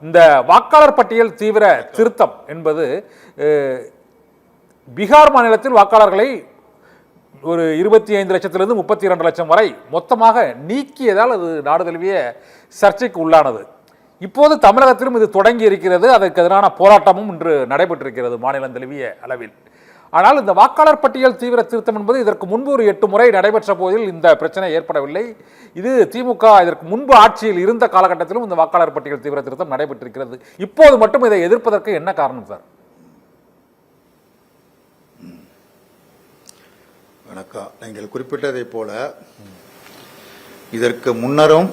இந்த வாக்காளர் பட்டியல் தீவிர திருத்தம் என்பது பீகார் மாநிலத்தில் வாக்காளர்களை ஒரு 25 லட்சத்திலிருந்து 32 லட்சம் வரை மொத்தமாக நீக்கியதால் அது நாடு தழுவிய சர்ச்சைக்கு உள்ளானது. இப்போது தமிழகத்திலும் இது தொடங்கி இருக்கிறது. அதற்கு எதிரான போராட்டமும் இன்று நடைபெற்றிருக்கிறது மாநிலம் தழுவிய அளவில். ஆனால் இந்த வாக்காளர் பட்டியல் தீவிர திருத்தம் என்பது இதற்கு முன்பு ஒரு 8 முறை நடைபெற்ற போதில் இந்த பிரச்சனை ஏற்படவில்லை. இது திமுக இதற்கு முன்பு ஆட்சியில் இருந்த காலகட்டத்திலும் இந்த வாக்காளர் பட்டியல் தீவிர திருத்தம் நடைபெற்றிருக்கிறது. இப்போது மட்டும் இதை எதிர்ப்பதற்கு என்ன காரணம் சார்? வணக்கம். நீங்கள் குறிப்பிட்டதை போல இதற்கு முன்னரும்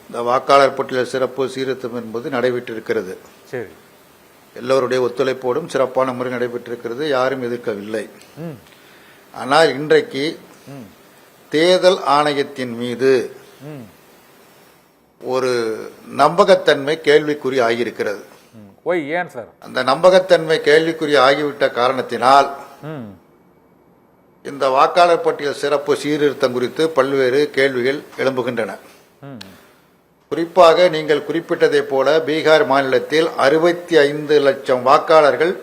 இந்த வாக்காளர் பட்டியல் சிறப்பு சீர்திருத்தம் என்பது நடைபெற்றிருக்கிறது. சரி, எல்லோருடைய ஒத்துழைப்போடும் சிறப்பான முறை நடைபெற்றிருக்கிறது. யாரும் எதிர்க்கவில்லை. ஆனால் இன்றைக்கு தேர்தல் ஆணையத்தின் மீது ஒரு நம்பகத்தன்மை கேள்விக்குறி ஆகியிருக்கிறது. ஏன் சார்? அந்த நம்பகத்தன்மை கேள்விக்குறி ஆகிவிட்ட காரணத்தினால் இந்த வாக்காளர் பட்டியல் சிறப்பு சீர்திருத்தம் குறித்து பல்வேறு கேள்விகள் எழும்புகின்றன. குறிப்பாக நீங்கள் குறிப்பிட்டதை போல பீகார் மாநிலத்தில் 65 லட்சம் வாக்காளர்கள்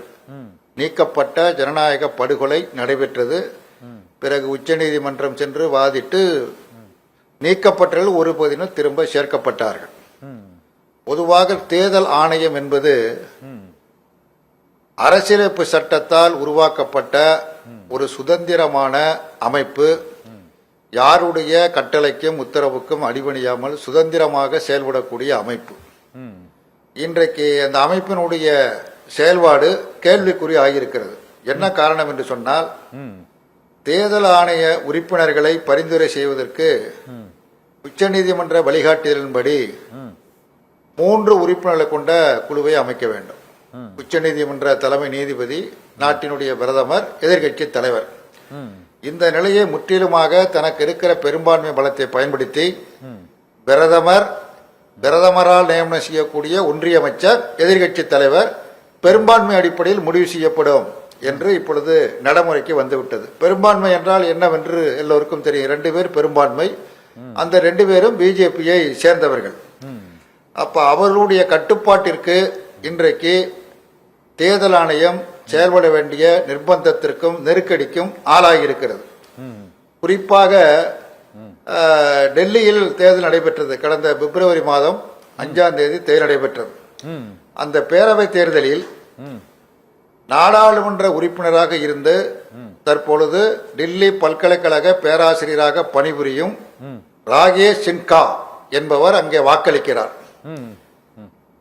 நீக்கப்பட்ட ஜனநாயக படுகொலை நடைபெற்றது. பிறகு உச்சநீதிமன்றம் சென்று வாதிட்டு நீக்கப்பட்டவர்கள் ஒரு பகுதியினர் திரும்ப சேர்க்கப்பட்டார்கள். பொதுவாக தேர்தல் ஆணையம் என்பது அரசியலமைப்பு சட்டத்தால் உருவாக்கப்பட்ட ஒரு சுதந்திரமான அமைப்பு. யாருடைய கட்டளைக்கும் உத்தரவுக்கும் அடிபணியாமல் சுதந்திரமாக செயல்படக்கூடிய அமைப்பு. இன்றைக்கு அந்த அமைப்பினுடைய செயல்பாடு கேள்விக்குறி ஆகியிருக்கிறது. என்ன காரணம் என்று சொன்னால், தேர்தல் ஆணைய உறுப்பினர்களை பரிந்துரை செய்வதற்கு உச்சநீதிமன்ற வழிகாட்டுதலின்படி 3 உறுப்பினர்களை கொண்ட குழுவை அமைக்க வேண்டும். உச்சநீதிமன்ற தலைமை நீதிபதி, நாட்டினுடைய பிரதமர், எதிர்கட்சி தலைவர். இந்த நிலையை முற்றிலுமாக தனக்கு இருக்கிற பெரும்பான்மை பலத்தை பயன்படுத்தி பிரதமரால் நியமனம் செய்யக்கூடிய ஒன்றிய அமைச்சர், எதிர்கட்சி தலைவர் பெரும்பான்மை அடிப்படையில் முடிவு செய்யப்படும் என்று இப்பொழுது நடைமுறைக்கு வந்துவிட்டது. பெரும்பான்மை என்றால் என்னவென்று எல்லோருக்கும் தெரியும். 2 பேர் பெரும்பான்மை. அந்த 2 பேரும் பிஜேபியை சேர்ந்தவர்கள். அப்ப அவர்களுடைய கட்டுப்பாட்டிற்கு இன்றைக்கு தேர்தல் ஆணையம் செயல்பட வேண்டிய நிர்பந்தத்திற்கும் நெருக்கடிக்கும் ஆளாகியிருக்கிறது. குறிப்பாக டெல்லியில் தேர்தல் நடைபெற்றது. கடந்த பிப்ரவரி மாதம் 5ஆம் தேதி தேர்தல் நடைபெற்றது. அந்த பேரவை தேர்தலில் நாடாளுமன்ற உறுப்பினராக இருந்து தற்பொழுது டெல்லி பல்கலைக்கழக பேராசிரியராக பணிபுரியும் ராகேஷ் சின்ஹா என்பவர் அங்கே வாக்களிக்கிறார்.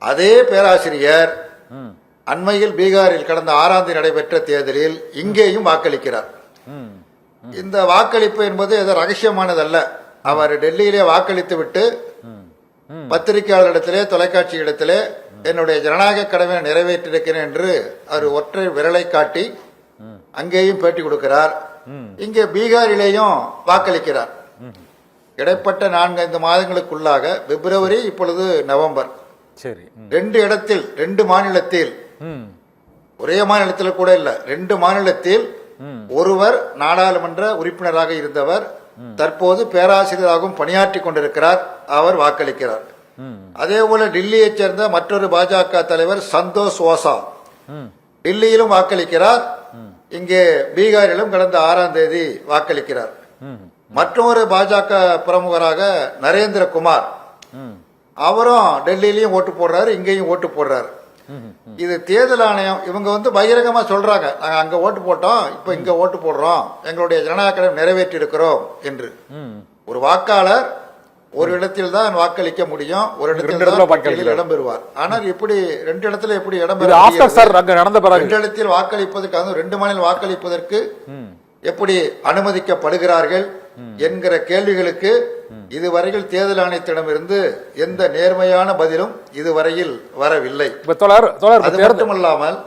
அதே பேராசிரியர் அண்மையில் பீகாரில் கடந்த 6ஆம் தேதி நடைபெற்ற தேர்தலில் இங்கேயும் வாக்களிக்கிறார். இந்த வாக்களிப்பு என்பது எதோ ரகசியமானதல்ல. அவர் டெல்லியிலே வாக்களித்து விட்டு பத்திரிகையாளரிடத்திலே, தொலைக்காட்சி இடத்திலே என்னுடைய ஜனநாயக கடமையை நிறைவேற்றிருக்கிறேன் என்று அவர் ஒற்றை விரலை காட்டி அங்கேயும் பேட்டி கொடுக்கிறார். இங்கே பீகாரிலேயும் வாக்களிக்கிறார். இடைப்பட்ட 4-5 மாதங்களுக்குள்ளாக பிப்ரவரி, இப்பொழுது நவம்பர், 2 மாநிலத்தில், ஒரே மாநிலத்தில் கூட இல்ல, 2 மாநிலத்தில் ஒருவர் நாடாளுமன்ற உறுப்பினராக இருந்தவர் தற்போது பேராசிரியராகவும் பணியாற்றி கொண்டிருக்கிறார். அவர் வாக்களிக்கிறார். அதே போல டெல்லியைச் சேர்ந்த மற்றொரு பாஜக தலைவர் சந்தோஷ் ஓசா டெல்லியிலும் வாக்களிக்கிறார். இங்கே பீகாரிலும் கடந்த 6ஆம் தேதி வாக்களிக்கிறார். மற்றொரு பாஜக பிரமுகராக நரேந்திர குமார், அவரும் டெல்லியிலையும் ஓட்டு போடுறாரு, இங்கேயும் ஓட்டு போடுறாரு. இது தேர்தல் ஆணையம் இவங்க பகிரங்கமா சொல்றாங்க, நாங்க அங்க ஓட்டு போட்டோம், இப்ப இங்க ஓட்டு போடுறோம், எங்களுடைய ஜனநாயக கடமை நிறைவேற்றி இருக்கிறோம் என்று. ஒரு வாக்காளர் ஒரு இடத்தில் தான் வாக்களிக்க முடியும், ஒரு இடத்தில் இடம் பெறுவார். ஆனால் இப்படி 2 இடத்துல எப்படி இடம் பெற 2 இடத்தில் வாக்களிப்பதற்கு, 2 மாநிலம் வாக்களிப்பதற்கு எப்படி அனுமதிக்கப்படுகிறார்கள் என்கிற கேள்விகளுக்கு இதுவரையில் தேர்தல் ஆணையத்திடமிருந்து எந்த நேர்மையான பதிலும் இதுவரையில் வரவில்லை. அது மட்டுமல்லாமல்